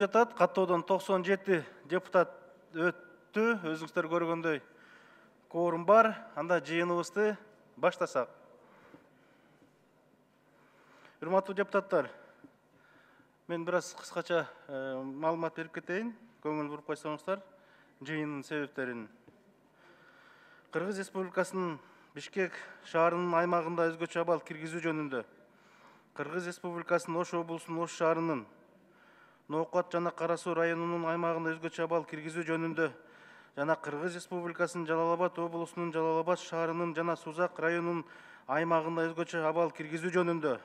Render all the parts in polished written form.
жатат. Каттоодон 97 депутат өттү. Өзүңүздөр көргөндөй кворум бар. Анда жыйыныбызды баштасак. Урматтуу депутаттар, мен бираз кыскача маалымат берип кетейин. Көңүл буруп койсоңуздар жыйындын себептерин. Кыргыз Республикасынын Бишкек шаарынын аймагында өзгөчө абал киргизүү жөнүндө Кыргыз Республикасынын Ош облусунун Ош шаарынын Ноокат жана Кара Суу районунун аймагында өзгөчө абал киргизүү жөнүндө жана Кыргыз Республикасынын Жалал-Абад облусунун Жалал-Абад шаарынын жана Сузак районунун аймагында өзгөчө абал киргизүү жөнүндө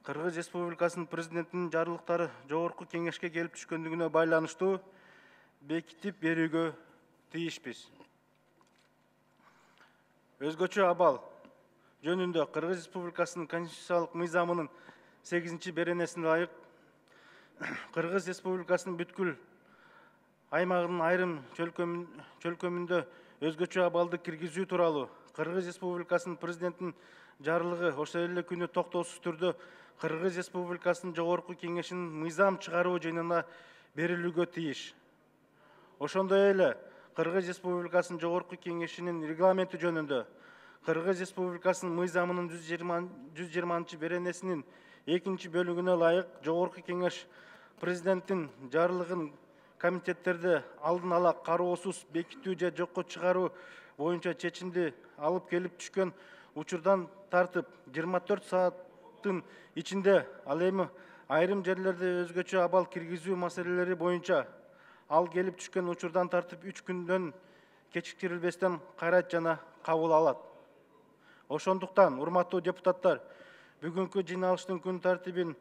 Кыргыз Республикасынын президентинин жарлыктары жогорку кеңешке келип түшкөндүгүнө байланыштуу бекитип берүүгө тийишпиз. Өзгөчө абал жөнүндө Кыргыз Республикасынын конституциялык мыйзамынын 8 беренесине ылайык Кыргыз Республикасынын бүткүл аймагынын айрым чөлкөмүндө өзгөчө абалды киргизүү тууралуу Кыргыз Республикасынын президентинин жарлыгы ошол эле күнү токтоосуз түрдө Кыргыз Республикасынын жогорку кеңешинин мыйзам чыгаруу жыйынына берилүүгө тийиш. Ошондой эле Кыргыз Республикасынын жогорку кеңешинин регламенти жөнүндө Кыргыз Республикасынын мыйзамынын 120 беренесинин 2 бөлүгүнө ылайык жогорку кеңеш президенттин жарлыгын комитеттерде алдын ала кароосуз бекитүү же жокко чыгаруу боюнча чечимди алып келип түшкөн учурдан тартып 24 сааттын ичинде ал эми айрым жерлерде өзгөчө абал киргизүү маселелери боюнча ал келип түшкөн учурдан тартып 3 күндөн кечиктирилбестен карайт жана кабыл алат. Ошондуктан, урматтуу депутаттар, бүгүнкү жыйналыштын күн тартибин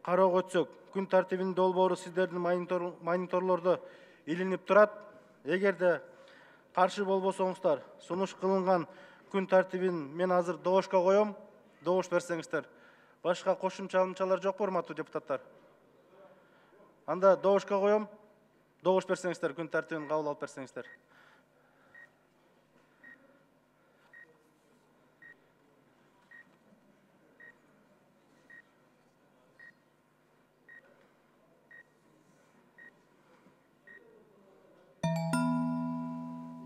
кароого өтсөк, күн тартибинин долбоору сиздердин мониторлордо илинип турат. Эгерде каршы болбосоңуздар, сунуш кылынган күн тартибин мен азыр добушка коем. Добуш берсеңиздер. Башка кошумчалар жокпу, урматтуу депутаттар? Анда добушка коем. Добуш берсеңиздер, күн тартибин кабыл алып берсеңиздер.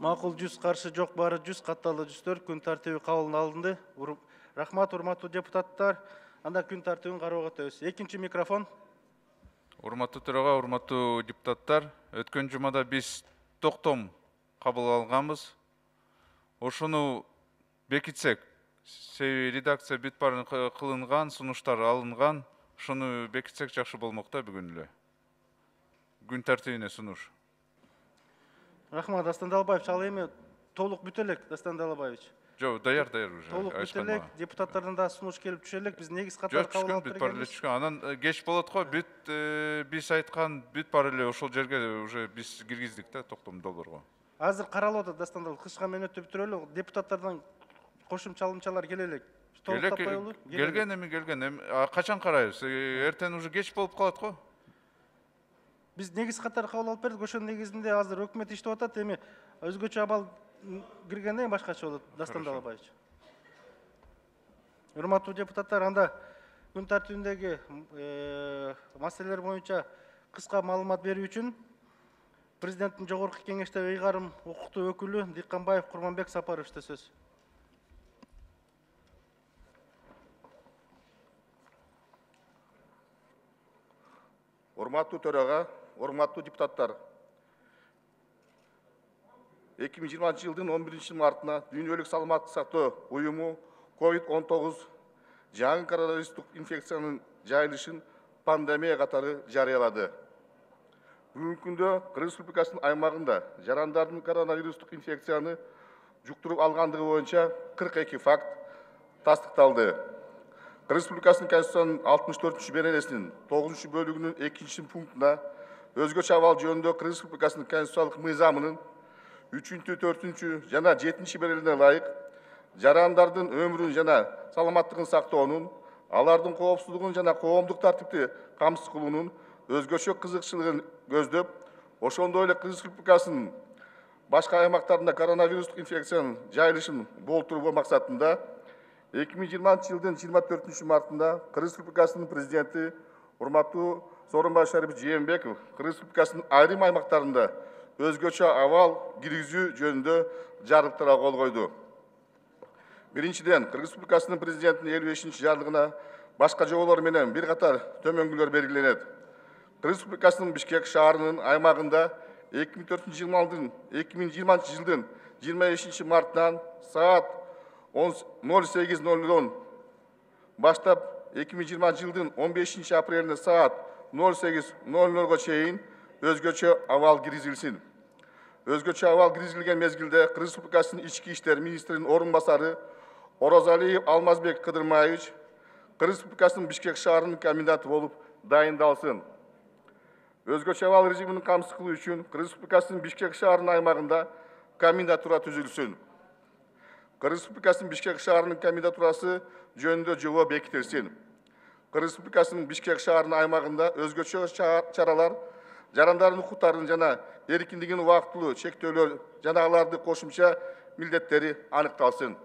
Макул 100, каршы жок, баары 100, катталды 104, күн тартиби кабыл алынды. Рахмат, урматтуу депутаттар. Анда күн тартибин кароого өтөбүз. Экинчи микрофон. Урматтуу төрага, урматтуу депутаттар, өткөн жумада биз токтом кабыл алганбыз. Ошону бекитсек, себеби редакция бүт баарын кылынган, сунуштар алынган, ошону бекитсек жакшы болмок да бүгүн эле. Күн тартибине сунуш. Рахмат, Дастан Далбаевич, ал эми толук бүтө элек, Дастан Далбаевич. Жок, даяр уже. Толук бүтө элек, депутаттардан да сунуш келип түшө элек, биз негиз катары кабыл алып бергенбиз. Анан кеч болот го, биз айткан бүт баары эле ошол жерге уже биз киргиздик да токтом долбоорго. Азыр каралып атат, Дастан Далбаевич, кыска мөөнөттө бүтүрөлү, депутаттардан кошумчалар келе элек. Келген эми качан карайбыз? Эртең уже кеч болуп калат го. Биз негиз катары кабыл алып бердик, ошонун негизинде азыр өкмөт иштеп атат, эми өзгөчө абал киргенден кийин башкача болот, Дастан Далбаевич. Урматтуу депутаттар, анда күн тартибиндеги маселелер боюнча кыска маалымат берүү үчүн президенттин жогорку кеңештеги ыйгарым укуктуу өкүлү Дыйканбаев Курманбек Сапаровичте сөз. Урматтуу төрага, урматтуу депутаттар, 2020 жылдын 11 мартына Дүйнөлүк саламаттык сактоо уюму COVID-19 жаңы коронавирустук инфекциянын жайылышын пандемия катары жарыялады. Бүгүнкү күндө Кыргыз Республикасынын аймагында жарандардын коронавирустук инфекцияны жуктуруп алгандыгы боюнча 42 факт тастыкталды. Кыргыз Республикасынын Конституциянын 64 беренесинин 9 бөлүгүнүн 2 пунктуна өзгөчө абал жөнүндө Кыргыз Республикасынын конституциялык мыйзамынын 3-4 жана 7 беренесине ылайык жарандардын өмүрүн жана саламаттыгын сактоонун, алардын коопсуздугун жана коомдук тартипти камсыз кылуунун өзгөчө кызыкчылыгын көздөп, ошондой эле Кыргыз Республикасынын башка аймактарында коронавирустук инфекциянын жайылышын болтуруу максатында 2020 жылдын 24 мартында Кыргыз Республикасынын президенти урматтуу Сооронбай Шарипович Жээнбеков Кыргыз Республикасынын айрым аймактарында өзгөчө абал киргизүү жөнүндө жарлыктарга кол койду. Биринчиден, Кыргыз Республикасынын президентинин 55-ши жарлыгына башка жоболор менен бир катар төмөнгүлөр белгиленет. Кыргыз Республикасынын Бишкек шаарынын аймагында 2020 жылдын 25 мартынан саат 08:00 баштап 2020 жылдын 15 апрелине саат 08:00 чейин өзгөчө абал киргизилсин. Өзгөчө абал киргизилген мезгилде Кыргыз Республикасынын Ички иштер министринин орун басары Орозалиев Алмазбек Кыдырмаевич Кыргыз Республикасынын Бишкек шаарынын коменданты болуп дайындалсын. Өзгөчө абал режимин камсыз кылуу үчүн Кыргыз Республикасынын Бишкек шаарынын аймагында комендатура түзүлсүн. Кыргыз Республикасынын Бишкек шаарынын комендатурасы жөнүндө жобо бекитилсин. Кыргыз Республикасынын Бишкек шаарынын аймагында өзгөчө чаралар жарандардын укуктарын жана эркиндигин убактылуу чектөөлөр жана алардын кошумча милдеттери аныкталсын.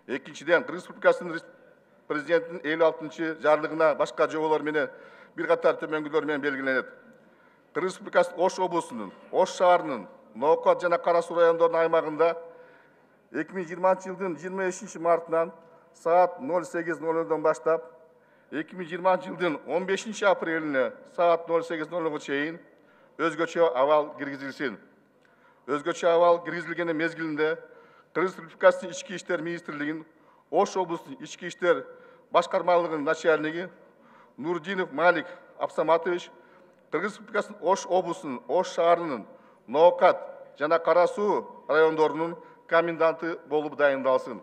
Экинчиден, Кыргыз Республикасынын президентинин 56-чы жарлыгына башка жоболор менен бир катар төмөнгүлөр менен белгиленет. Кыргыз Республикасынын Ош облусунун, Ош шаарынын, Ноокат жана Кара Суу райондорунун аймагында 2020 жылдын 25 мартынан саат 08:00 баштап 2020 жылдын 15 апрелине саат 08:00 чейин өзгөчө абал киргизилсин. Өзгөчө абал киргизилген мезгилинде Кыргыз Республикасынын Ички иштер министрлигинин Ош облусунун Ички иштер башкармалыгынын начальниги Нурдинов Малик Абсаматович Кыргыз Республикасынын Ош облусунун, Ош шаарынын, Ноокат жана Кара Суу райондорунун коменданты болуп дайындалсын.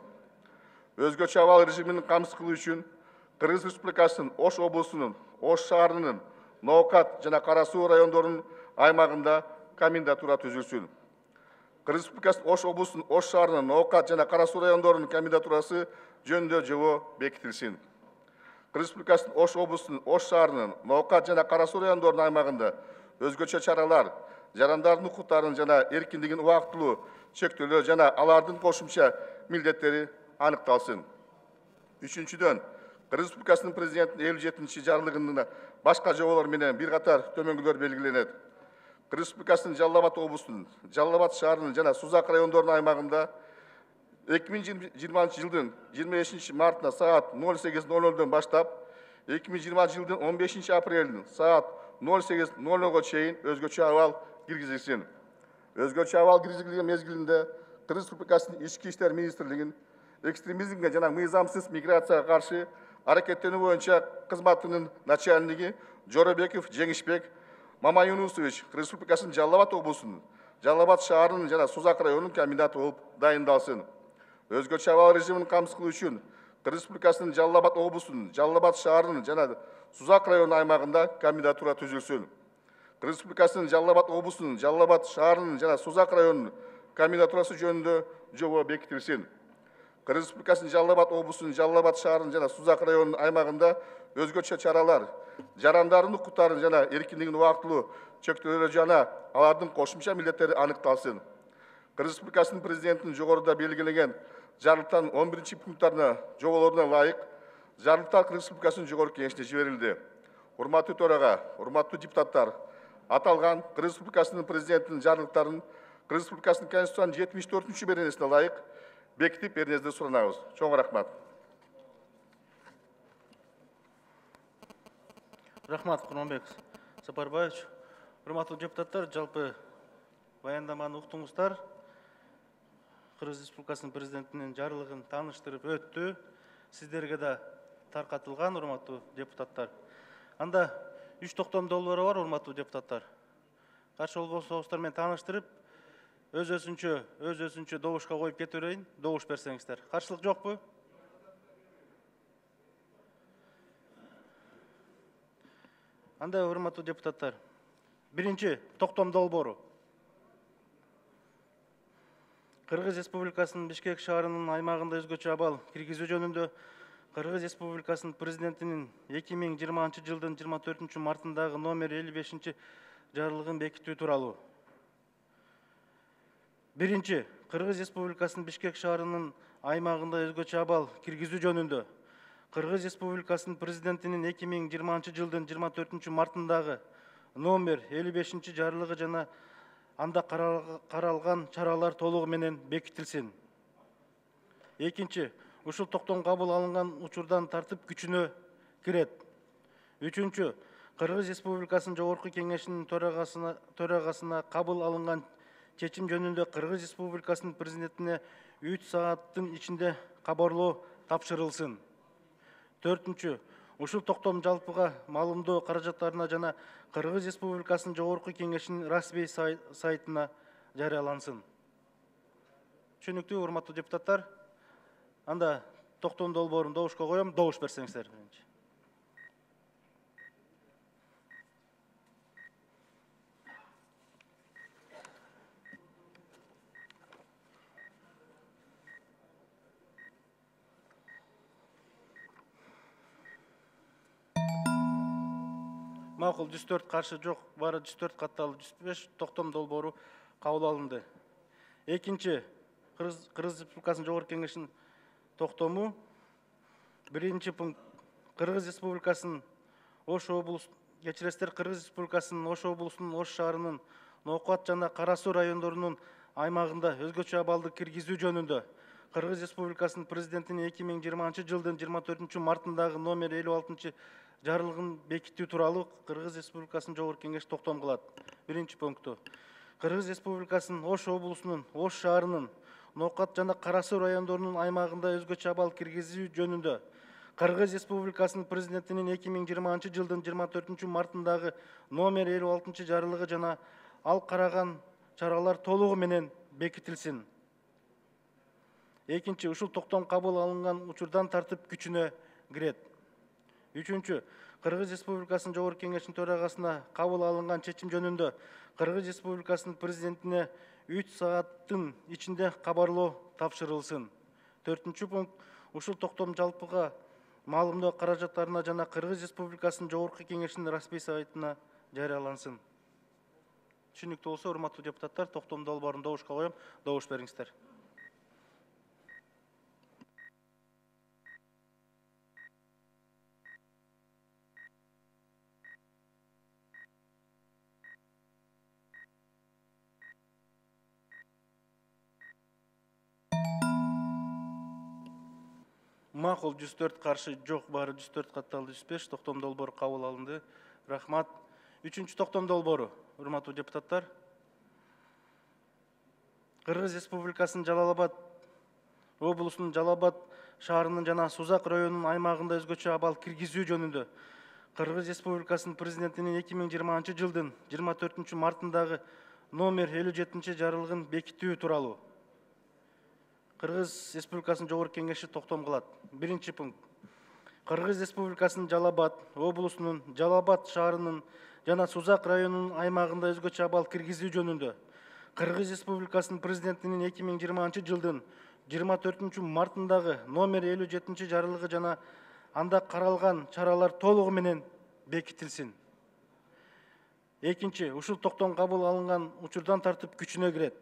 Өзгөчө абал режимин камсыз кылуу үчүн Кыргыз Республикасынын Ош облусунун, Ош шаарынын, Ноокат жана Кара Суу райондорунун аймагында комендатура түзүлсүн. Кыргыз Республикасынын Ош облусунун, Ош шаарынын, Ноокат жана Кара Суу райондорунун комендатурасы жөнүндө жобо бекитилсин. Кыргыз Республикасынын Ош облусунун, Ош шаарынын, Ноокат жана Кара Суу райондорунун аймагында өзгөчө чаралар жарандардын укуктарын жана эркиндигин убактылуу чектөөлөр жана алардын кошумча милдеттери аныкталсын. Үчүнчүдөн, Кыргыз Республикасынын президентинин 57-чи жарлыгына башка жоболор менен бир катар төмөнгүлөр белгиленет. Кыргыз Республикасынын Жалал Абад облусунун, Жалал Абад шаарынын жана Сузак райондорунун аймагында 2020 жылдын 25 мартына саат 08:00 баштап 2020 жылдын 15 апрелинин саат 08:00 чейин өзгөчө абал киргизилсин. Өзгөчө абал киргизилген мезгилинде Кыргыз Республикасынын Ички иштер министрлигинин экстремизмге жана мыйзамсыз миграцияга каршы аракеттенүү боюнча кызматынын начальниги Жоробеков Жеңишбек Мамаюнусович Кыргыз Республикасынын Жалал Абад облусунун, Жалал Абад шаарынын жана Сузак районунун коменданты болуп дайындалсын. Өзгөчө абал режимин камсыз кылуу үчүн Кыргыз Республикасынын Жалал Абад облусунун, Жалал Абад шаарынын жана Сузак районунун аймагында комендатура түзүлсүн. Кыргыз Республикасынын Жалал Абад облусунун, Жалал Абад шаарынын жана Сузак районунун комендатурасы жөнүндө жобо бекитилсин. Кыргыз Республикасынын Жалал Абад облусунун, Жалал Абад шаарынын жана Сузак районунун аймагында өзгөчө чаралар жарандардын укуктарын жана эркиндигин убактылуу чектөөлөр жана алардын кошумча милдеттери аныкталсын. Кыргыз Республикасынын президентинин жогоруда белгилеген жарлыктардын 11 пункттарына жоболоруна ылайык жарлыктар Кыргыз Республикасынын жогорку кеңешине жиберилди. Урматтуу төрага, урматтуу депутаттар, аталган Кыргыз Республикасынын президентинин жарлыктарын Кыргыз Республикасынын Конституциянын 74-чү беренесине ылайык бекитип берүүңүздү суранабыз. Чоң рахмат. Рахмат, Курманбек Сапарбаевич. Урматтуу депутаттар, жалпы баяндаманы уктуңуздар. Кыргыз Республикасынын президентинин жарлыгын тааныштырып өттү. Сиздерге да таркатылган, урматтуу депутаттар. Анда 3 токтом долбоору бар, урматтуу депутаттар. Каршы болбосоңуздар мен тааныштырып, өз-өзүнчө добушка коюп кете берейин. Добуш берсеңиздер. Каршылык жокпу? Анда, урматтуу депутаттар, биринчи токтом долбоору. Кыргыз Республикасынын Бишкек шаарынын аймагында өзгөчө абал киргизүү жөнүндө Кыргыз Республикасынын президентинин 2020 жылдын 24 мартындагы номер 55 жарлыгын бекитүү тууралуу. Биринчи, Кыргыз Республикасынын Бишкек шаарынын аймагында өзгөчө абал киргизүү жөнүндө Кыргыз Республикасынын президентинин 2020 жылдын 24 мартындагы номер 55 жарлыгы жана анда каралган чаралар толугу менен бекитилсин. Экинчи, ушул токтом кабыл алынган учурдан тартып күчүнө кирет. Үчүнчү, Кыргыз Республикасынын Жогорку Кеңешинин төрагасына кабыл алынган чечим жөнүндө Кыргыз Республикасынын президентине 3 сааттын ичинде кабарлоо тапшырылсын. Төртүнчү, ушул токтом жалпыга маалымдоо каражаттарына жана Кыргыз Республикасынын Жогорку Кеңешинин расмий сайтына жарыялансын. Түшүнүктүү, урматтуу депутаттар. Анда токтом долбоорун добушка коем, добуш берсеңиздер. Макул, 104 каршы жок, бары 104 катталды, 105 токтом долбоору кабыл алынды. Экинчи, Кыргыз Республикасынын Жогорку Кеңешинин токтому. Биринчи пункт. Кыргыз Республикасынын Ош облусунун, кечиресиздер, Кыргыз Республикасынын Ош облусунун Ош шаарынын Ноокат жана Кара Суу райондорунун аймагында өзгөчө абалды киргизүү жөнүндө Кыргыз Республикасынын президентинин 2020 жылдын 24 мартындагы номер 56 жарлыгын бекитүү тууралуу Кыргыз Республикасынын Жогорку Кеңеши токтом кылат. Биринчи пункту. Кыргыз Республикасынын Ош облусунун Ош шаарынын Ноокат жана Кара Суу райондорунун аймагында өзгөчө абал киргизүү жөнүндө Кыргыз Республикасынын президентинин 2020 жылдын 24 мартындагы номер 56 жарлыгы жана ал караган чаралар толугу менен бекитилсин. Экинчи, ушул токтом кабыл алынган учурдан тартып күчүнө кирет. Үчүнчү, Кыргыз Республикасынын Жогорку Кеңешинин төрагасына кабыл алынган чечим жөнүндө Кыргыз Республикасынын президентине 3 сааттын ичинде кабарлоо тапшырылсын. Төртүнчү пункт. Ушул токтом жалпыга маалымдоо каражаттарына жана Кыргыз Республикасынын Жогорку Кеңешинин расмий сайтына жарыялансын. Түшүнүктүү болсо, урматтуу депутаттар, токтом долбоорун добушка коем, добуш бериңиздер. Макул, 104 каршы жок, бары 104 катталды, 105 токтом долбоору кабыл алынды. Рахмат. Үчүнчү токтом долбоору, урматтуу депутаттар. Кыргыз Республикасынын Жалал-Абад облусунун Жалал-Абад шаарынын жана Сузак районунун аймагында өзгөчө абал киргизүү жөнүндө Кыргыз Республикасынын президентинин 2020 жылдын 24 мартындагы номер 57 жарлыгын бекитүү тууралуу Кыргыз Республикасынын Жогорку Кеңеши токтом кылат. Биринчи пункт. Кыргыз Республикасынын Жалал-Абад облусунун Жалал-Абад шаарынын жана Сузак районунун аймагында өзгөчө абал киргизүү жөнүндө Кыргыз Республикасынын президентинин 2020 жылдын 24 мартындагы номер 57 жарлыгы жана анда каралган чаралар толугу менен бекитилсин. Экинчи, ушул токтом кабыл алынган учурдан тартып күчүнө кирет.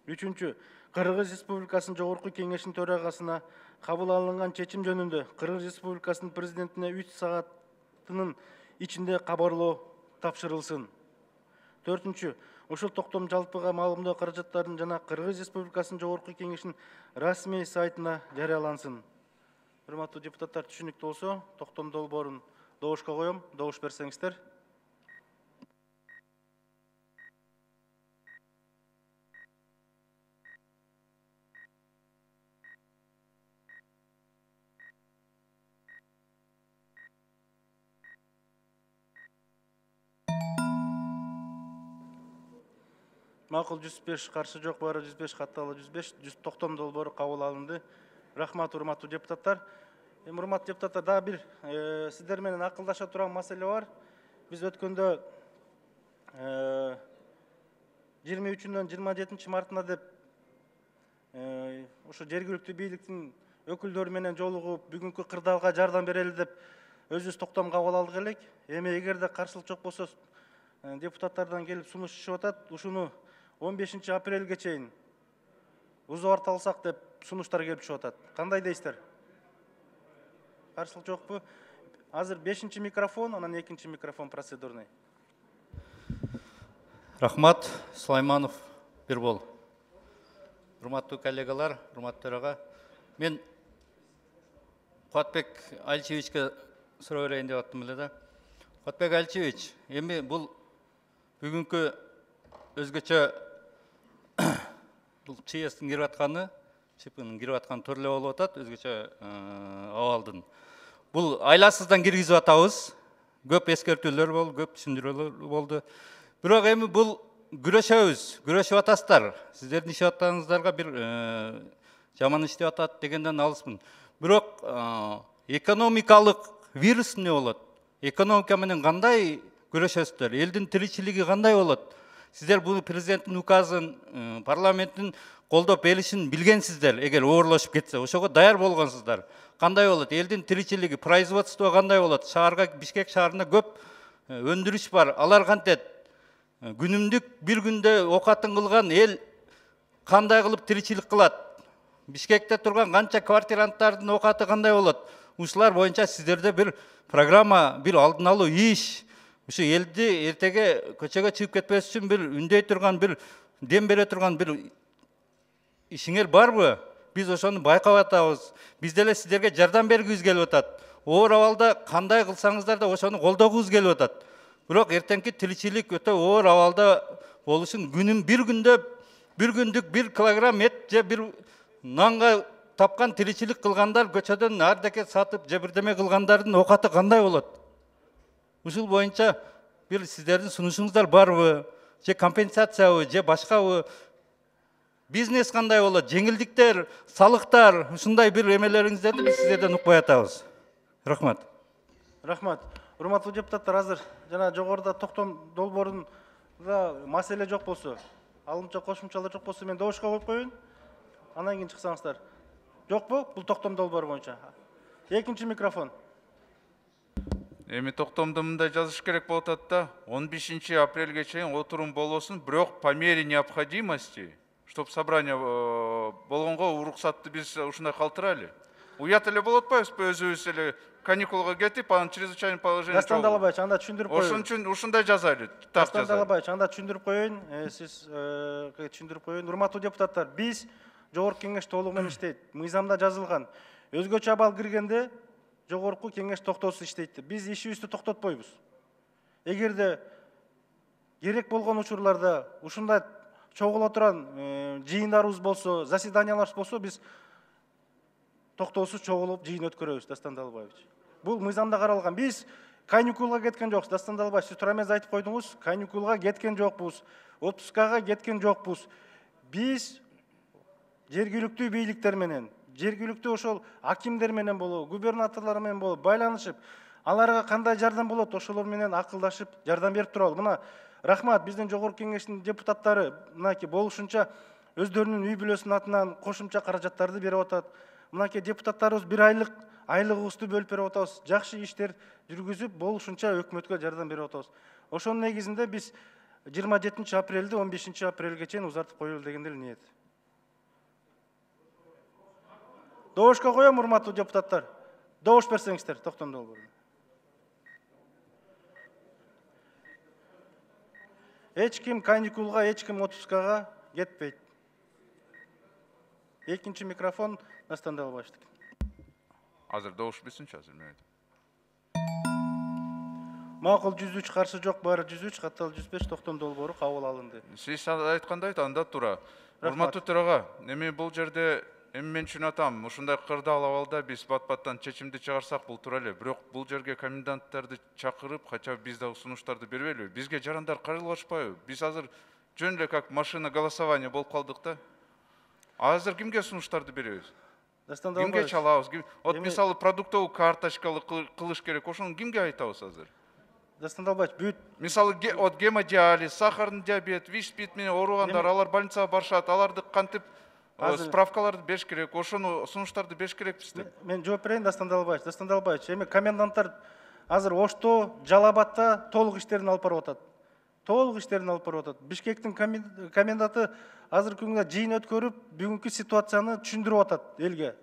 Үчүнчү, Кыргыз Республикасынын Жогорку Кеңешинин төрагасына кабыл алынган чечим жөнүндө Кыргыз Республикасынын президентине 3 сааттын ичинде кабарлоо тапшырылсын. Төртүнчү, ушул токтом жалпыга маалымдоо каражаттарын жана Кыргыз Республикасынын Жогорку Кеңешинин расмий сайтына жарыялансын. Урматтуу депутаттар, түшүнүктүү болсо, токтом долбоорун добушка коем, добуш берсеңиздер. Макул, 105 каршы жок, бары 105 катталды, 105 токтом долбоору кабыл алынды. Рахмат, урматтуу депутаттар. Урматтуу депутаттар, дагы бир сиздер менен акылдаша турган маселе бар. Биз өткөндө 23-дөн 27 мартына деп ошо жергиликтүү бийликтин өкүлдөрү менен жолугуп, бүгүнкү кырдаалга жардам берели деп өзүбүз токтом кабыл алдык элек. Эми эгерде каршылык жок болсо, депутаттардан келип сунуш түшүп атат. Ушуну 15 апрелге чейин узарталсак деп сунуштар келип түшүп атат. Кандай дейсиздер? Каршылык жокпу? Азыр 5-чи микрофон, анан 2-чи микрофон процедурный. Рахмат, Сулайманов Бирбол. Урматтуу коллегалар, урматтуу төрага. Мен Куатбек Альчевичке суроо берейин деп аттым эле да. Куатбек Альчевич, эми бул бүгүнкү өзгөчө бул ЧС-тин кирип атканы, ЧП-нын кирип атканы төрлө болуп атат, өзгөчө абалдын. Бул айласыздан киргизип атабыз. Көп эскертүүлөр болду, көп түшүндүрүүлөр болду. Бирок эми бул күрөшүп атасыздар. Сиздердин ишеп атканыңыздарга бир жаман иштеп атат дегенден алыспын. Бирок экономикалык вирус эмне болот? Экономика менен кандай күрөшөсүздөр? Элдин тиричилиги кандай болот? Сиздер буну президенттин указын, парламенттин колдоп беришин билгенсиздер. Эгер оорлошуп кетсе, ошого даяр болгонсуздар. Кандай болот? Элдин тиричилиги, производство кандай болот? Шаарга, Бишкек шаарында көп өндүрүш бар. Алар кантет? Күнүмдүк бир күндө окатын кылган эл кандай кылып тиричилик кылат? Бишкекте турган канча квартиранттардын окаты кандай болот? Ушулар боюнча сиздерде бир программа, бир алдын алуу иш, ушу элди эртеге көчөгө чыгып кетпес үчүн бир үндөй турган, бир дем бере турган бир ишиңер барбы? Биз ошону байкап атабыз. Биз деле сиздерге жардам бергибиз келип атат. Оор абалда кандай кылсаңыздар да ошону колдогубуз келип атат. Бирок эртеңки тиричилик өтө оор абалда болушун бир күндүк 1 килограмм эт же бир нанга тапкан тиричилик кылгандар көчөдөн ардеке сатып же бирдеме кылгандардын окаты кандай болот? Ушул боюнча бир сиздердин сунушуңуздар барбы? Же компенсациябы, же башкабы? Бизнес кандай болот? Жеңилдиктер, салыктар, ушундай бир эмелериңиздерди биз сиздерден укпай атабыз. Рахмат. Рахмат. Урматтуу депутаттар, азыр жана жогоруда токтом долбоорунда маселе жок болсо, алымча кошумчалар жок болсо, мен добушка коюп коеюн. Андан кийин чыксаңыздар. Жокпу? Бул токтом долбоору боюнча. 2-чи микрофон. Эми токтомдо мындай жазыш керек болуп атат да, 15 апрелге чейин отурум болосун, бирок по мере необходимости, чтоб собрание болгонго уруксатты биз ушундай калтырайлы. Уят эле болот атпайбызбы, өзүбүз эле каникулга кетип, анан чрезвычайный положение. Дастан Далабаевич, анда түшүндүрүп коеюн. Ошон үчүн ушундай жазайлы, так Дастан жазайлы. Далабаевич, анда түшүндүрүп коеюн. Сиз түшүндүрүп коеюн. Урматтуу депутаттар, биз жогорку кеңеш толугу менен иштейт. Мыйзамда жазылган. Өзгөчө абал киргенде жогорку кеңеш токтоосуз иштейт. Биз ишибизди токтотпойбуз. Эгерде керек болгон учурларда ушундай чогула турган жыйындарыбыз болсо, заседанияларыбыз болсо, биз токтоосуз чогулуп жыйын өткөрөбүз, Дастан Далабаевич. Бул мыйзамда каралган. Биз каникулга кеткен жокпуз. Дастан Далабаевич, сиз туура эмес айтып койдуңуз. Каникулга кеткен жокпуз. Отпускага кеткен жокпуз. Биз жергиликтүү бийликтер менен, жергиликтүү ошол акимдер менен болобу, губернаторлор менен болобу байланышып, аларга кандай жардам болот, ошолор менен акылдашып жардам берип туралы. Мына рахмат, биздин жогорку кеңештин депутаттары мынакей болушунча өздөрүнүн үй бүлөсүнүн атынан кошумча каражаттарды берип атат. Мынакей депутаттарыбыз бир айлыгыбызды бөлүп берип атабыз. Жакшы иштер жүргүзүп, болушунча өкмөткө жардам берип атабыз. Ошонун негизинде биз 27 апрелди 15 апрелге чейин узартып коелу деген эле ниет. Добушка коем, урматтуу депутаттар. Добуш берсеңиздер, токтом долбоору. Эч ким каникулга, эч ким отпускага кетпейт. 2-чи микрофон Дастан Далабаевичтики. Азыр добуш берсинчи, азыр мен айтам. Макул 103, каршы жок, баары 103, каттал 105 токтом долбоору кабыл алынды. Сиз айткандай анда туура. Урматтуу төрага, эми бул жерде мен үчүн атам, ушундай кырдаал абалда биз бат-баттан чечимди чыгарсак бул туура эле. Бирок бул жерге коменданттарды чакырып, кача биз дагы сунуштарды бербейлиби? Бизге жарандар каралбашпайбы? Биз азыр жөн эле как машина голосования болуп калдык да. Азыр кимге сунуштарды беребиз? Дастан Кимге Далабаевич, чалабыз? Вот мисалы продуктовый карточкалы кылыш керек, ошону кимге айтабыз азыр? Дастан Далабаевич, бүт Мисалы от гемодиализ, сахарный диабет, ВИЧ-СПИД менен ооругандар, алар больницага барышат, аларды кантип справкаларды бериш керек, ошону сунуштарды бериш керекпизди. мен жооп берейин, Дастан Далабаевич. Дастан Далабаевич, эми коменданттар азыр Ошто, Жалал-Абадта толук иштерин алып барып атат. Толук иштерин алып барып атат. Бишкектин коменданты азыр күнгө жыйын өткөрүп, бүгүнкү ситуацияны түшүндүрүп атат элге.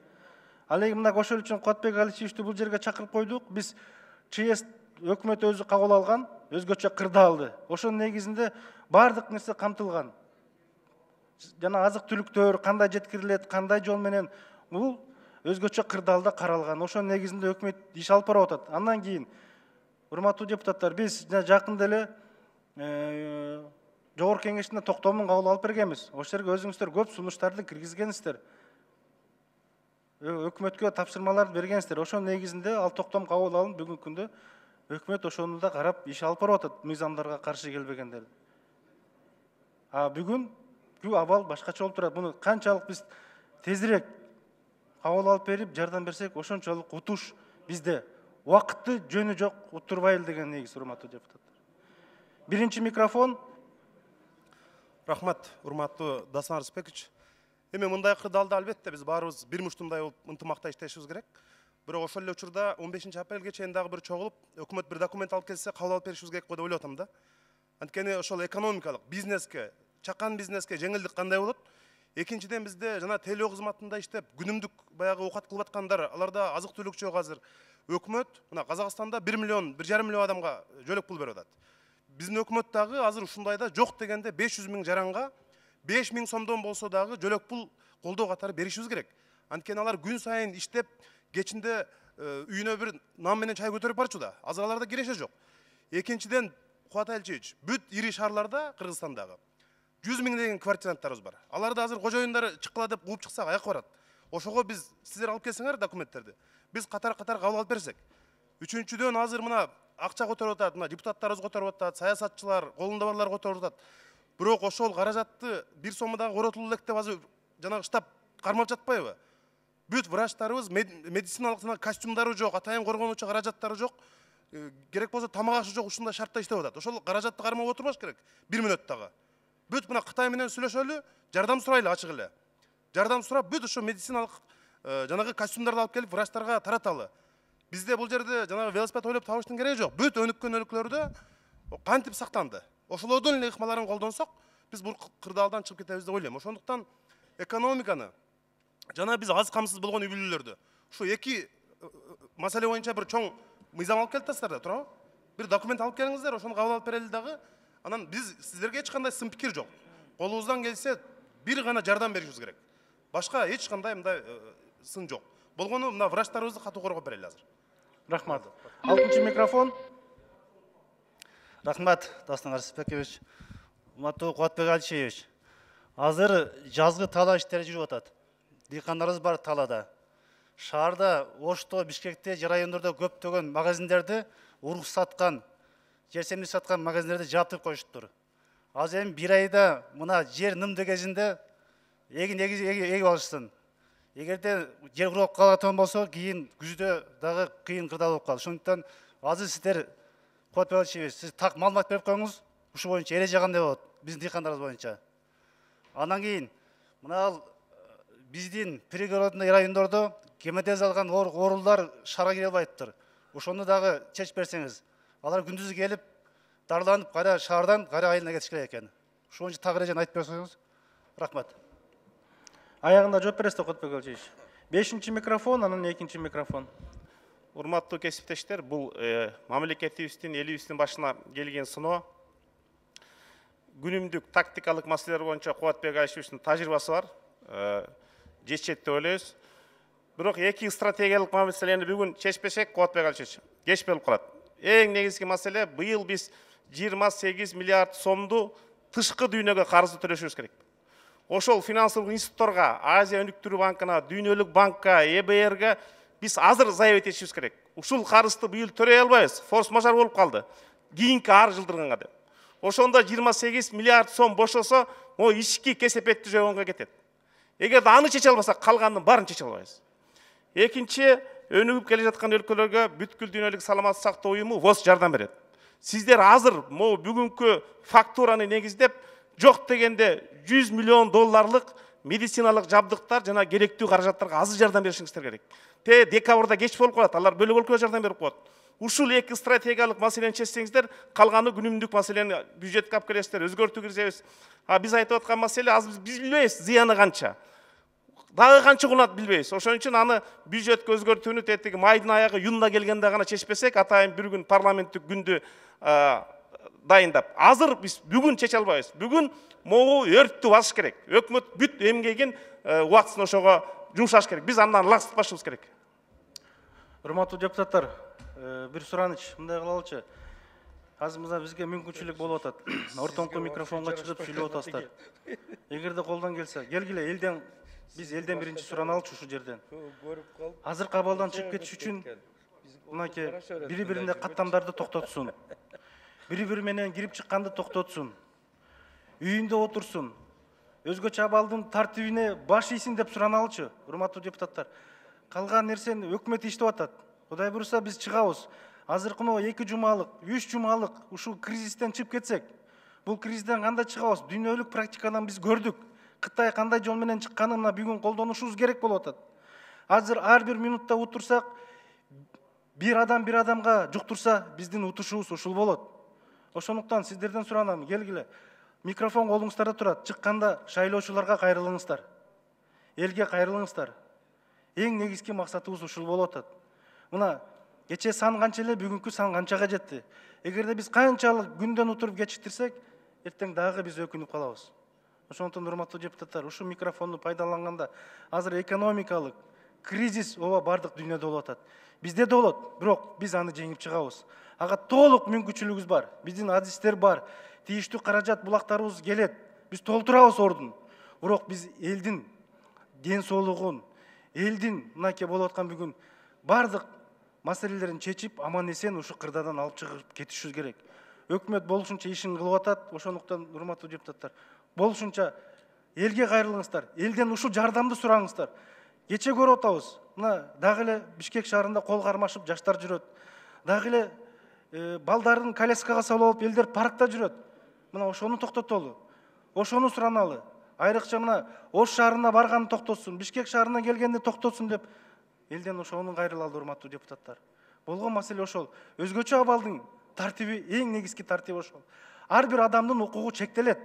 Ал эми мына ошол үчүн Кубатбек Алишевичти бул жерге чакырып койдук. Биз ЧС өкмөт өзү кабыл алган, өзгөчө кырдаалды. Ошонун негизинде бардык нерсе камтылган. Жана азык түлүктөр кандай жеткирилет, кандай жол менен бул өзгөчө кырдаалда каралган. Ошонун негизинде өкмөт иш алып барып атат. Андан кийин, урматтуу депутаттар, биз жакында эле Жогорку Кеңештин токтомун кабыл алып бергенбиз. Ошол жерге өзүңүздөр көп сунуштарды киргизгенсиздер. Өкмөткө тапшырмаларды бергенсиздер. Ошонун негизинде ал токтом кабыл алынып, бүгүнкү күндө өкмөт ошону да карап иш алып барып атат, мыйзамдарга каршы келбегендерди. Бүгүнкү абал башкача болуп турат. Муну канчалык биз тезирээк кабыл алып берип, жардам берсек, ошончолук утуш бизде. Убакытты жөнү жок, утурбайлы деген негиз, урматтуу депутаттар. Биринчи микрофон. Рахмат, урматтуу Дасан Арыспекович. Эми мындай кырдаалда албетте биз баарыбыз бир муштумдай болуп ынтымакта иштешибиз керек. Бирок ошол эле учурда 15 апрелге чейин дагы бир чогулуп, өкмөт бир документ алып келсе, кабыл алып беришибиз керек деп ойлоп атам да. Анткени ошол экономикалык, бизнеске, чакан бизнеске жеңилдик кандай болот? Экинчиден бизде жана тейлөө кызматында иштеп, күнүмдүк баягы оокат кылып аткандар, аларда азык түлүк жок азыр. Өкмөт мына Казакстанда 1 миллион, 1,5 миллион адамга жөлөк пул берип атат. Биздин өкмөт дагы азыр ушундайда жок дегенде 500 миң жаранга 5 миң сомдон болсо дагы жөлөк пул колдоо катары беришибиз керек. Анткени алар күн сайын иштеп, кечинде үйүнө бир нан менен чай көтөрүп барчу да. Азыр аларда киреше жок. Экинчиден, Кубат Алишевич, бүт ири шаарларда, Кыргызстандагы 100 миң деген квартиранттарыбыз бар. Аларда азыр кожоюндар чыккыла деп кууп чыксак аяк барат. Ошого биз сиздер алып келсеңер документтерди. Биз катар-катар кабыл алып берсек. Үчүнчүдөн азыр мына акча көтөрүп атат, мына депутаттарыбыз көтөрүп атат, саясатчылар, колунда барлар көтөрүп атат. Бирок ошол каражатты бир сомдагы коротулуу элек деп азыр жанагы штаб кармап жатпайбы? Бүт врачтарыбыз медициналык костюмдары жок, атайын коргонуучу каражаттары жок. Керек болсо тамак ашы жок, ушундай шартта иштеп атат. Ошол каражатты кармап отурбаш керек. 1 мүнөттөгү. Бүт мына Кытай менен сүйлөшөлү, жардам сурайлы ачык эле. Жардам сурап, бүт ошо медициналык жанагы костюмдарды алып келип врачтарга тараталы. Бизде бул жерде жанагы велосипед ойлоп табыштын кереги жок. Бүт өнүккөн өлкөлөрдө кантип сактанды. Ошолордун эле ыкмаларын колдонсок, биз бул кырдаалдан чыгып кетебиз деп ойлойм. Ошондуктан экономиканы жана биз аз камсыз болгон үй бүлөлөрдү ушу эки маселе боюнча бир чоң мыйзам алып келиптсиздер да, туурабы? Бир документ алып келиңиздер, ошону кабыл алып берели дагы. Анан биз сиздерге эч кандай сын пикир жок. Колубуздан келсе бир гана жардам беришибиз керек. Башка эч кандай мындай сын жок. Болгону мына врачтарыбызды катуу коргоп берели азыр. Рахмат. 6-чы микрофон. Рахмат, Дасан Арыспекович. Урматтуу Кубатбек Алишевич. Азыр жазгы тала иштери жүрүп атат. Дыйкандарыбыз бар талада. Шаарда, Ошто, Бишкекте, райондордо көптөгөн магазиндерди урук саткан, жерсемдик саткан магазиндерди жаптырып коюшуптур. Азыр эми бир айда мына жер нымды кезинде эгип алышсын. Эгерде жер курап калган болсо, кийин күздө дагы кыйын кырдаал болуп калат. Ошондуктан азыр сиздер Кубатбек Алишевич, сиз так маалымат берип коюңуз. Ушу боюнча эреже кандай болот? Биздин дыйкандарыбыз боюнча. Андан кийин мына биздин пригородный райондордо гемодиаз алган оорулар шаарга кире албайыптыр. Ошону дагы чечип берсеңиз. Алар күндүз келип, дарыланып, кайра шаардан кайра айылына кетиш керек экен. Ошол боюнча так эрежени айтып берсеңиз. Рахмат. Аягында жооп бересиз, Кубатбек Алишевич. 5-чи микрофон, анан 2-чи микрофон. Урматтуу кесиптештер, бул мамлекетибиздин, элибиздин башына келген сыноо. Күнүмдүк тактикалык маселелер боюнча Кубатбек Алишевичтин тажрыйбасы бар. Жетишет деп ойлойбуз. Бирок эки стратегиялык маселени бүгүн чечпесек, Кубатбек Алишевич, кеч болуп калат. Эң негизги маселе, быйыл биз 28 миллиард сомду тышкы дүйнөгө карызды төлөшүбүз керек. Ошол финансылык институтторго, Азия өнүктүрүү банкына, Дүйнөлүк банкка, ЭБРге биз азыр заявить этишибиз керек. Ушул карызды быйыл төлөй албайбыз, форс-мажор болуп калды. Кийинки ар жылдырганга деп. Ошондо 28 миллиард сом бошосо, о ички кесепетти жөнгө кетет. Эгерде аны чече албасак, калганын баарын чече албайбыз. Экинчи, өнүгүп келе жаткан өлкөлөргө бүткүл дүйнөлүк саламаттык сактоо уюму ВОЗ жардам берет. Сиздер азыр бүгүнкү фактураны негиздеп, жок дегенде 100 миллион долларлык медициналык жабдыктар жана керектүү каражаттарга азыр жардам беришиңиздер керек. Декабрда кеч болуп калат, алар бөлөк жардам берип коет. Ушул эки стратегиялык маселени чечсеңиздер, калганы күнүмдүк маселени бюджетке алып келесиздер, өзгөртүү киргизебиз. Биз айтып аткан маселе азыр биз билбейбиз зыяны канча. дагы канча кунат билбейбиз. Ошон үчүн аны бюджетке өзгөртүүнү тетиги майдын аягы июнда келгенде гана чечпесек, атайын бир күн парламенттик күндү дайындап. Азыр биз бүгүн чече албайбыз. Бүгүн могу өрттү басыш керек. Өкмөт бүт эмгегин убактысын ошого жумшаш керек. Биз андан лаксытпашыбыз керек. Урматтуу депутаттар, бир сураныч мындай кылалычы. Азыр мына бизге мүмкүнчүлүк болуп атат. Ортоңку микрофонго чыгып сүйлөп атасыздар. Эгерде колдон келсе, келгиле элден биз элден биринчи сураналычы ушул жерден. Азыркы абалдан чыгып кетиш үчүн мынакей бири-бирине каттамдарды токтотсун. Бири-бири менен кирип чыкканды токтотсун. Үйүндө отурсун. Өзгөчө абалдын тартибине баш ийсин деп сураналычы, урматтуу депутаттар. Калган нерсени өкмөт иштеп атат. Кудай буюрса биз чыгабыз. Азыркы 2 жумалык, 3 жумалык ушул кризистен чыгып кетсек, бул кризистен кандай чыгабыз? Дүйнөлүк практикадан биз көрдүк. Кытай кандай жол менен чыкканын мына бүгүн колдонушубуз керек болуп атат. Азыр ар бир минутта утурсак, бир адамга жуктурса, биздин утушубуз ушул болот. Ошондуктан сиздерден суранам, келгиле. Микрофон колуңуздарда турат. Чыкканда шайлоочуларга кайрылыңыздар. Элге кайрылыңыздар. Эң негизги максатыбыз ушул болуп атат. Мына кече сан канча эле, бүгүнкү сан канчага жетти. Эгерде биз канчалык күндөн утуруп кечиктирсек, эртең дагы биз өкүнүп калабыз. Ошондуктан урматтуу депутаттар, ушул микрофонду пайдаланганда азыр экономикалык кризис ооба бардык дүйнөдө болуп атат. Бизде да болот, бирок биз аны жеңип чыгабыз. Ага толук мүмкүнчүлүгүбүз бар. Биздин адистер бар. Тийиштүү каражат булактарыбыз келет. Биз толтурабыз ордун. Бирок биз элдин ден соолугун, элдин мынакей болуп аткан бүгүн бардык маселелерин чечип, аман эсен ушу кырдадан алып чыгып кетишибиз керек. Өкмөт болушунча ишин кылып атат. Ошондуктан урматтуу депутаттар, болушунча элге кайрылыңыздар. Элден ушул жардамды сураңыздар. Кече көрүп атабыз. Мына дагы эле Бишкек шаарында кол кармашып жаштар жүрөт. Дагы эле балдарын коляскага салып алып элдер паркта жүрөт. Мына ошону токтотолу. Ошону сураналы. Айрыкча мына Ош шаарына барганды токтотсун, Бишкек шаарына келгенди токтотсун деп элден ошону кайрылалы, урматтуу депутаттар. Болгон маселе ошол. Өзгөчө абалдын тартиби, эң негизги тартиби ошол. Ар бир адамдын укугу чектелет.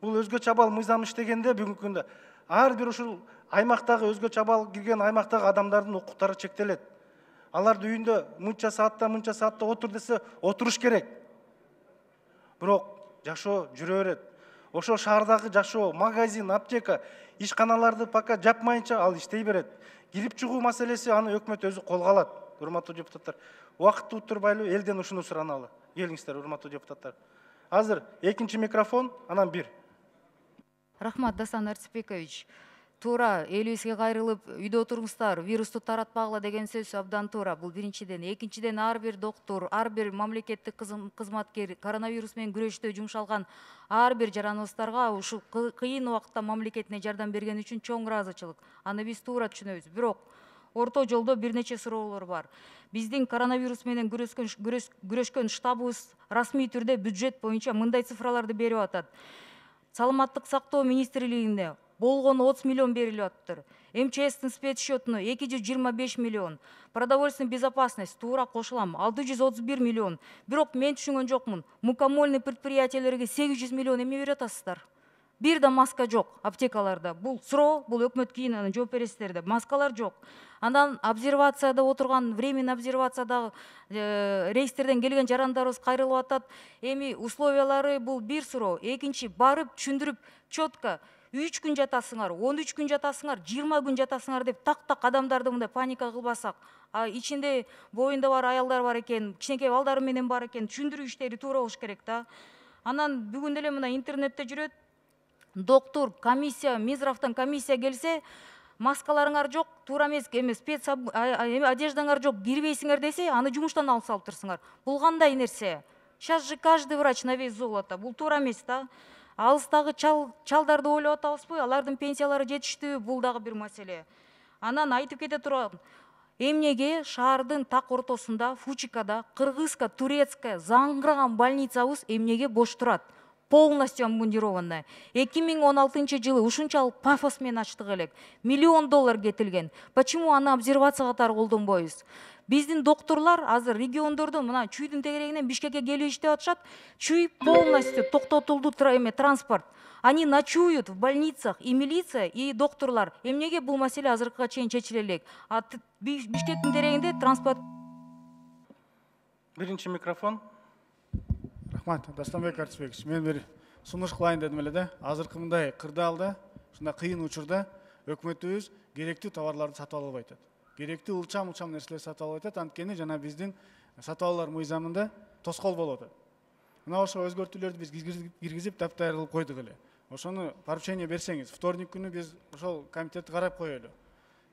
Бул өзгөчө абал мыйзам иштегенде бүгүнкү күндө ар бир ушул аймактагы өзгөчө абал кирген аймактагы адамдардын укуктары чектелет. Аларды үйүндө мынча саатта отур десе отуруш керек. Бирок жашоо жүрө берет. Ошо шаардагы жашоо, магазин, аптека, ишканаларды пока жапмайынча ал иштей берет. Кирип чыгуу маселеси аны өкмөт өзү колго алат. Урматтуу депутаттар, убакытты утурбайлы элден ушуну сураналы. Келиңиздер, урматтуу депутаттар. Азыр экинчи микрофон, анан бир. Рахмат, Дасан Арципекович. Туура, элибизге кайрылып, үйдө отуруңуздар, вирусту таратпагыла деген сөз абдан туура. Бул биринчиден. Экинчиден, ар бир доктор, ар бир мамлекеттик кызматкер коронавирус менен күрөштө жумшалган ар бир жараныбыздарга ушул кыйын убакытта мамлекетине жардам берген үчүн чоң ыраазычылык. Аны биз туура түшүнөбүз. Бирок орто жолдо бир нече суроолор бар. Биздин коронавирус менен күрөшкөн штабыбыз расмий түрдө бюджет боюнча мындай цифраларды берип атат. Саламаттык сактоо министрлигине болгону 30 миллион берилип атыптыр. МЧСтин спецсчетуна 225 миллион. Продовольственная безопасность туура кошулам 631 миллион. Бирок мен түшүнгөн жокмун. Мукомольный предприятиелерге 800 миллион эме берип атасыздар. Бир да маска жок аптекаларда. Бул суроо, бул өкмөт кийин анан жооп бересиздер. Маскалар жок. Андан обсервацияда отурган, временный обсервациядагы рейстерден келген жарандарыбыз кайрылып атат. Эми условиялары бул бир суроо. Экинчи, барып түшүндүрүп четко 3 күн жатасыңар, 13 күн жатасыңар, 20 күн жатасыңар деп так адамдарды мындай паника кылбасак, ичинде боюнда бар аялдар бар экен, кичинекей балдары менен бар экен, түшүндүрүү иштери туура болуш керек да. Анан бүгүн деле мына интернетте жүрөт. Доктор, комиссия, Минздравтан комиссия келсе, маскаларыңар жок, туура эмес, спец одеждаңар жок, кирбейсиңер десе, аны жумуштан алып салыптырсыңар. Бул кандай нерсе? Сейчас же каждый врач на вес золото. Бул туура эмес да. Алыстагы чалдарды ойлоп атабызбы? Алардын пенсиялары жетиштүү, бул дагы бир маселе. Анан айтып кете турам. Эмнеге шаардын так ортосунда, Фучикада, кыргызка, турецкая, заңгыраган больницабыз эмнеге бош турат? полностью обмундированная. 2016 жылы ушунчалык пафос менен ачтык элек. $1 миллион кетилген. Почему аны обсервация катары колдонбойбуз? Биздин докторлар азыр региондордо мына чүйдүн тегерегинен Бишкекке келип иштеп атышат. Чүй полностью токтотулду транспорт. Они ночуют в больницах, и милиция, и докторлар. Эмнеге бул маселе азыркыга чейин чечиле элек? А Бишкектин терегинде транспорт. Биринчи микрофон. Рахмат, Дастанбек Артисбекович. Мен бир сунуш кылайын дедим эле да. Азыркы мындай кырдаалда, ушундай кыйын учурда өкмөтүбүз керектүү товарларды сатып алып атат. Керектүү улчам нерселерди сатып алып атат. Анткени жана биздин сатып алуулар мыйзамында тоскоол болуп атат. Мына ошо өзгөртүүлөрдү биз киргизип таптайыр кылып койдук эле. Ошону поручение берсеңиз, вторник күнү биз ошол комитетти карап коелу.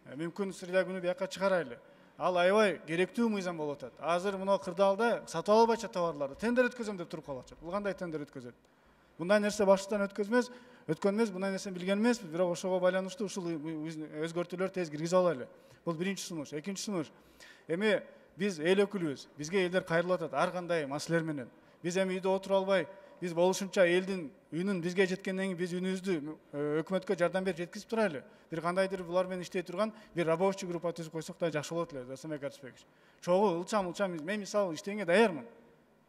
Мүмкүн среда күнү бияка чыгарайлы. Ал аябай керектүү мыйзам болуп атат. Азыр мына кырдаалда сатып албайча товарларды тендер өткөзөм деп туруп калып атат. Бул кандай тендер өткөзөт? Мындай нерсе баштан өткөн эмес, мындай нерсени билген эмеспиз, бирок ошого байланыштуу ушул өзгөртүүлөр тез киргизе алайлы. Бул биринчи сунуш. Экинчи сунуш. Эми биз эл өкүлүбүз, бизге элдер кайрылып атат ар кандай маселелер менен. Биз эми үйдө отура албай, биз болушунча элдин үнүн бизге жеткенден кийин биз үнүбүздү өкмөткө жардам берип жеткизип турайлы. Бир кандайдыр булар менен иштей турган бир рабочий группа түзүп койсок да жакшы болот эле, Дастанбек Артисбекович. Чогуу ылчам мен мисалы иштегенге даярмын.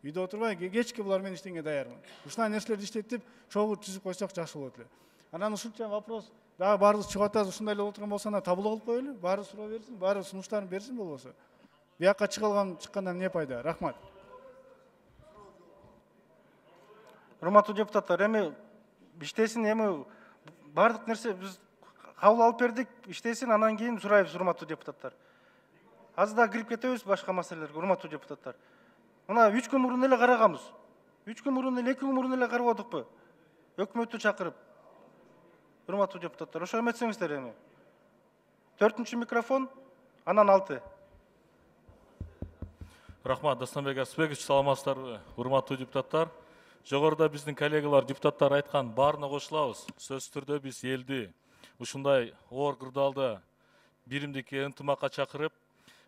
Үйдө отурбай кечки булар менен иштегенге даярмын. Ушундай нерселерди иштетип, чогуу түзүп койсок жакшы болот эле. Анан ушунча вопрос дагы баарыбыз чыгып атабыз, ушундай эле отурган болсо ана табылып кылып коелу, баары суроо берсин, баары сунуштарын берсин болбосо. Бияка чыккандан эмне пайда? Рахмат. Урматтуу депутаттар, эми иштесин, эми бардык нерсе биз кабыл алып бердик, иштесин, анан кийин сурайбыз, урматтуу депутаттар. Азыр да кирип кетебиз башка маселелерге, урматтуу депутаттар. Мына 3 күн мурун эле караганбыз. 3 күн мурун эле, 2 күн мурун эле карабадыкпы? Өкмөттү чакырып. Урматтуу депутаттар, ошо эметсеңиздер эми. 4-нчү микрофон, анан 6. Рахмат, Дастанбек Артисбекович, саламатсыздарбы, урматтуу депутаттар. Жогоруда биздин коллегалар, депутаттар айткан баарына кошулабыз. Сөзсүз түрдө биз элди ушундай оор кырдаалда биримдикке ынтымакка чакырып,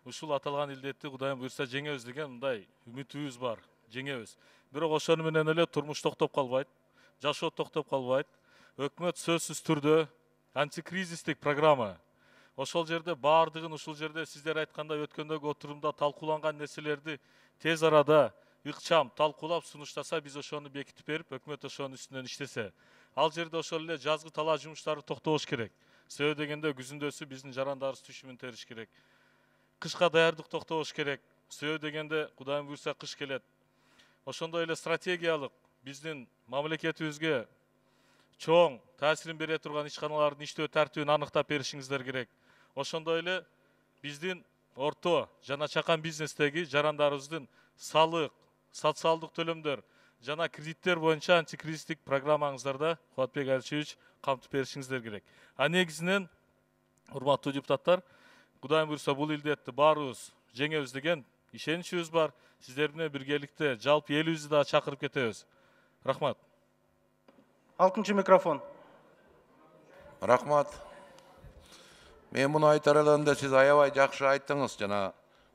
ушул аталган илдетти Кудайым буйрса жеңебиз деген мындай үмүтүбүз бар, жеңебиз. Бирок ошону менен эле турмуш токтоп калбайт, жашоо токтоп калбайт. Өкмөт сөзсүз түрдө антикризистик программа. Ошол жерде баардыгын ушул жерде сиздер айткандай өткөндөгү отурумда талкууланган нерселерди тез арада ыкчам талкуулап сунуштаса, биз ошону бекитип берип, өкмөт ошонун үстүнөн иштесе. Ал жерде ошол эле жазгы талаа жумуштары токтобош керек. Себеби дегенде күзүндөсү биздин жарандарыбыз түшүмүн териш керек. Кышка даярдык токтобош керек. Себеби дегенде Кудайым буйрса кыш келет. Ошондой эле стратегиялык биздин мамлекетибизге чоң таасирин бере турган ишканалардын иштөө тартибин аныктап беришиңиздер керек. Ошондой эле биздин орто жана чакан бизнестеги жарандарыбыздын салык, социалдык төлөмдөр жана кредиттер боюнча антикризистик программаңыздарда Кубатбек Алишевич камтып беришиңиздер керек. А негизинен, урматтуу депутаттар, Кудайым буйрса бул илдетти баарыбыз жеңебиз деген ишеничибиз бар. Сиздер менен биргеликте жалпы элибизди да чакырып кетебиз. Рахмат. 6-нчы микрофон. Рахмат. Мен муну айтар элемде сиз аябай жакшы айттыңыз, жана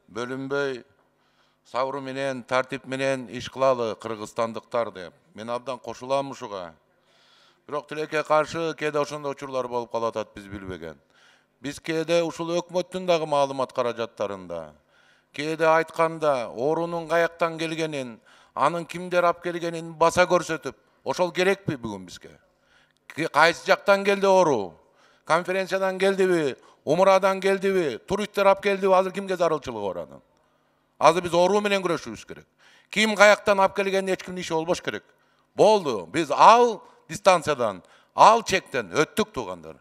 бөлүнбөй сабыр менен, тартип менен иш кылалы кыргызстандыктар деп. Мен абдан кошулам ушуга. Бирок тилекке каршы кээде ошондой учурлар болуп калып атат, биз билбеген. Биз кээде ушул өкмөттүн дагы маалымат каражаттарында, кээде айтканда оорунун каяктан келгенин, анын кимдер алып келгенин баса көрсөтүп, ошол керекпи бүгүн бизге? Кайсы жактан келди оору? Конференциядан келдиби? Умурадан келдиби? Туристтер алып келдиби? Азыр кимге зарылчылыгы бар анын? Азыр биз оору менен күрөшүбүз керек. Ким каяктан алып келгенин эч кимдин иши болбош керек. Болду. Биз ал дистанциядан, ал чектен өттүк туугандар.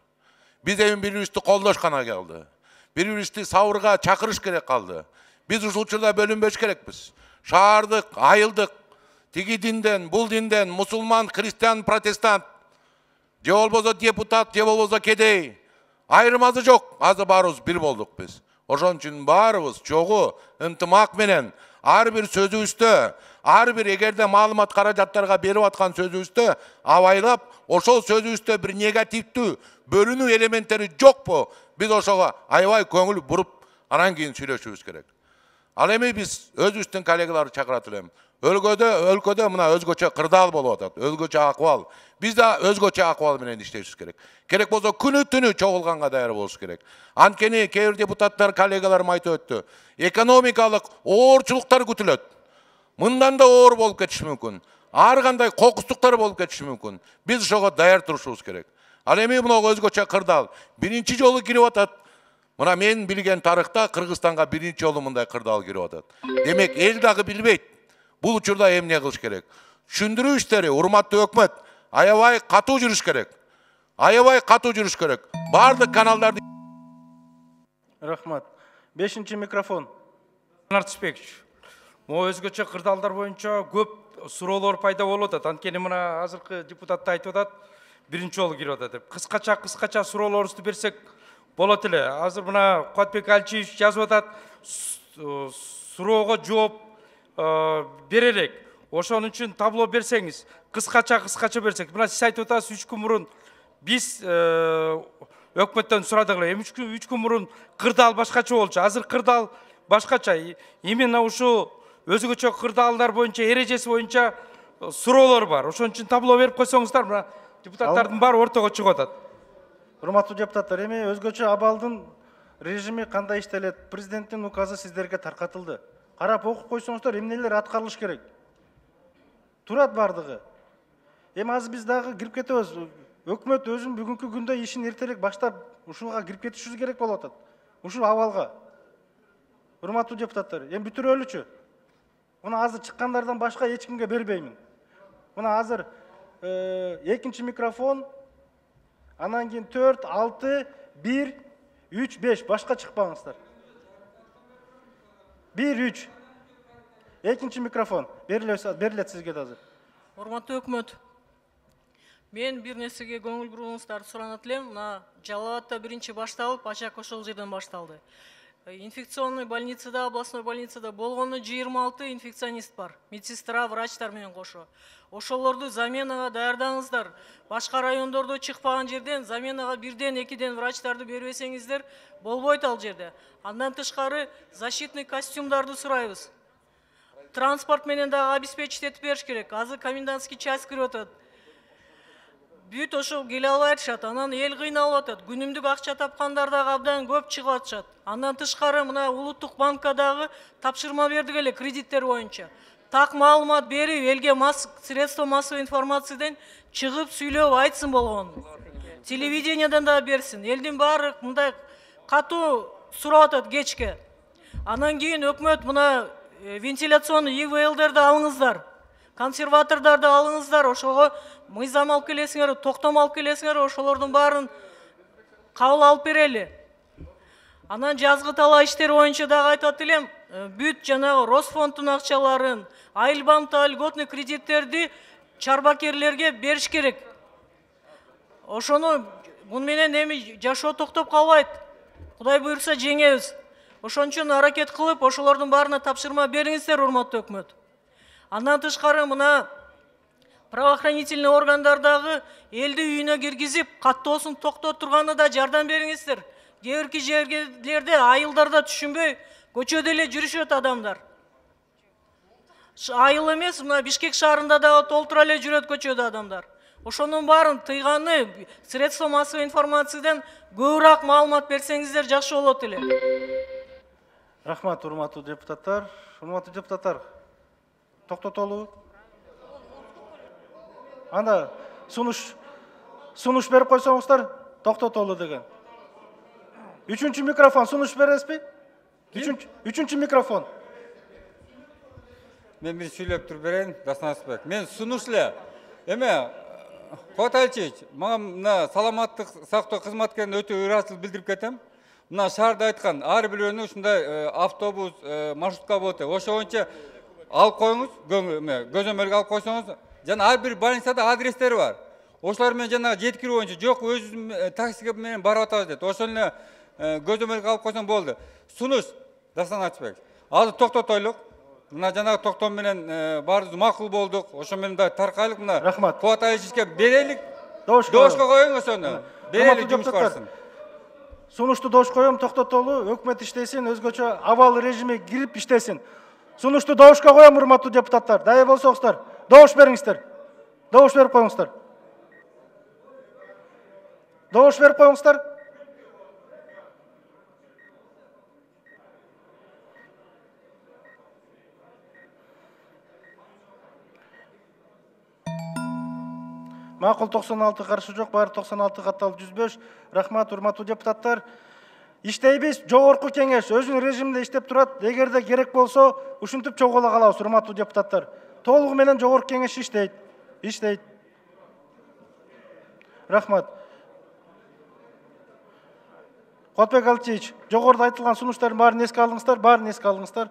Биз эми бири-бирибизди колдош гана калды. Бири-бирибизди сабырга чакырыш керек калды. Биз ушул учурда бөлүнбөш керекпиз. Шаардык, айылдык, тиги динден, бул динден, мусулман, христиан, протестант, же болбосо депутат, же болбосо кедей. Айырмасы жок. Азыр баарыбыз бир болдук биз. Ошон үчүн баарыбыз чогуу ынтымак менен ар бир сөзүбүздө, ар бир эгерде маалымат каражаттарга берип аткан сөзүбүздө абайлап, ошол сөзүбүздө бир негативдүү бөлүнүү элементтери жокпу? Биз ошого аябай көңүл буруп, анан кийин сүйлөшүбүз керек. Ал эми биз өзүбүздүн коллегаларды чакырат элем. Өлкөдө мына өзгөчө кырдаал болуп атат, өзгөчө акыбал. Биз да өзгөчө акыбал менен иштешибиз керек. Керек болсо күнү түнү чогулганга даяр болушубуз керек. Анткени кээ бир депутаттар, коллегаларым айтып өттү. Экономикалык оорчулуктар күтүлөт. Мындан да оор болуп кетиши мүмкүн. Ар кандай кокустуктар болуп кетиши мүмкүн. Биз ошого даяр турушубуз керек. Ал эми мына өзгөчө кырдаал биринчи жолу кирип атат. Мына мен билген тарыхта Кыргызстанга биринчи жолу мындай кырдаал кирип атат. Демек эл дагы билбейт. Бул учурда эмне кылыш керек? Түшүндүрүү иштери, урматтуу өкмөт, аябай катуу жүрүш керек. Аябай катуу жүрүш керек. Бардык каналдарды. Рахмат. 5-чи микрофон. Артышбекович, могу өзгөчө кырдаалдар боюнча көп суроолор пайда болуп атат. Анткени мына азыркы депутат да айтып атат, биринчи жолу кирип атат деп. Кыскача суроолорубузду берсек болот эле. Азыр мына Куатбек Алчиевич жазып атат, суроого жооп беререк. Ошон үчүн табло берсеңиз, кыскача берсек. Мына сиз айтып атасыз 3 күн мурун биз өкмөттөн сурадык эле. 3 күн мурун кырдаал башкача болчу. Азыр кырдаал башкача. Именно ушу өзгөчө кырдаалдар боюнча, эрежеси боюнча суроолор бар. Ошон үчүн табло берип койсоңуздар, мына депутаттардын баары ортого чыгып атат. Урматтуу депутаттар, эми өзгөчө абалдын режими кандай иштелет? Президенттин указы сиздерге таркатылды. Карап окуп койсоңуздар, эмнелер аткарылыш керек? Турат бардыгы. Эми азыр биз дагы кирип кетебиз. Өкмөт өзүн бүгүнкү күндө ишин эртерээк баштап ушуга кирип кетишибиз керек болуп атат. Ушул абалга. Урматтуу депутаттар, эми бүтүрөлүчү. Мына азыр чыккандардан башка эч кимге бербеймин. Мына азыр 2-чи микрофон, анан кийин 4, 6, 1, 3, 5 башка чыкпаңыздар. 1, 3. 2-чи микрофон. Берилет сизге да азыр. Урматтуу өкмөт. Мен бир нерсеге көңүл буруңуздарды суранат элем. Мына Жалал Абадта биринчи башталып, ачак ошол жерден башталды. Инфекционный больницада, областной больницада болгону 26 инфекционист бар. Медсестра, врачтар менен кошо. Ошолорду заменага даярдаңыздар. Башка райондордо чыкпаган жерден заменага 1-ден 2-ден врачтарды бербесеңиздер болбойт ал жерде. Андан тышкары защитный костюмдарды сурайбыз. Транспорт менен дагы обеспечить этип бериш керек. Азыр комендантский час кирип атат. Бүт ошол келе албай атышат, анан эл кыйналып атат. Күнүмдүк акча тапкандар дагы абдан көп чыгып атышат. Андан тышкары мына улуттук банкка дагы тапшырма бердик эле кредиттер боюнча. Так маалымат берип, элге средства массовой информациядан чыгып сүйлөп айтсын болгон. Телевидениеден да берсин. Элдин баары мындай катуу сурап атат кечке. Анан кийин өкмөт мына вентиляционный ИВЛдерди алыңыздар. Консерватордарды алыңыздар, ошого мыйзам алып келесиңер, токтом алып келесиңер, ошолордун баарын кабыл алып берели. Анан жазгы талаа иштери боюнча дагы айтат элем, бүт жанагы Росфонддун акчаларын, Айлбамта льготный кредиттерди чарбакерлерге бериш керек. Ошону муну менен эми жашоо токтоп калбайт. Кудай буйрса жеңебиз. Ошон үчүн аракет кылып, ошолордун баарына тапшырма бериңиздер, урматтуу өкмөт. Андан тышкары мына правоохранительный органдардагы элди үйүнө киргизип, каттоосун токтотуп турганы да жардам бериңиздер. Кээ бирки жерлерде айылдарда түшүнбөй, көчөдө эле жүрүшөт адамдар. Айыл эмес, мына Бишкек шаарында дагы толтура эле жүрөт көчөдө адамдар. Ошонун баарын тыйганы средства массовой информациядан көбүрөөк маалымат берсеңиздер жакшы болот эле. Рахмат, урматтуу депутаттар. Урматтуу депутаттар, токтотолу. Анда сунуш берип койсоңуздар, токтотолу деген. 3-чү микрофон, сунуш бересизби? 3-чү микрофон. Мен бир сүйлөп туруп берейин, Дастанбек. Мен сунуш эле. Эме Куат Алчиевич, мага мына саламаттык сактоо кызматкерин өтө ыраазычылык билдирип кетем. Мына шаарда айткан ар бирөөнү ушундай автобус, маршрутка болот. Ошо боюнча алып коюңуз, көзөмөлгө алып койсоңуз, жана ар бир больницада адрестери бар. Ошолор менен жана жеткирүү боюнча жок, өзүбүз таксиге менен барып атабыз дейт. Ошол эле көзөмөлгө алып койсоң болду. Сунуш, Дастанбек. Азыр токтотойлук. Мына жанагы токтом менен баарыбыз макул болдук. Ошо менен да таркайлык мына. Рахмат. Куат Алчиевичке берелик. Доошко коюң ошону. Берелик жумуш барсын. Сунушту дош коем, токтотолу, өкмөт иштесин, өзгөчө абал режими кирип иштесин. Сунушту добушка коем, урматтуу депутаттар. Дайыр болсоңуздар, добуш бериңиздер. Добуш берип коюңуздар. Добуш берип коюңуздар. Макул 96 каршы жок, баары 96 катталып 105. Рахмат, урматтуу депутаттар. Иштейбиз, жогорку кеңеш өзүнүн режиминде иштеп турат. Эгерде керек болсо, ушинтип чогула калабыз, урматтуу депутаттар. Толугу менен жогорку кеңеш иштейт. Рахмат. Куатбек Алчевич, жогоруда айтылган сунуштардын баарын эске алыңыздар,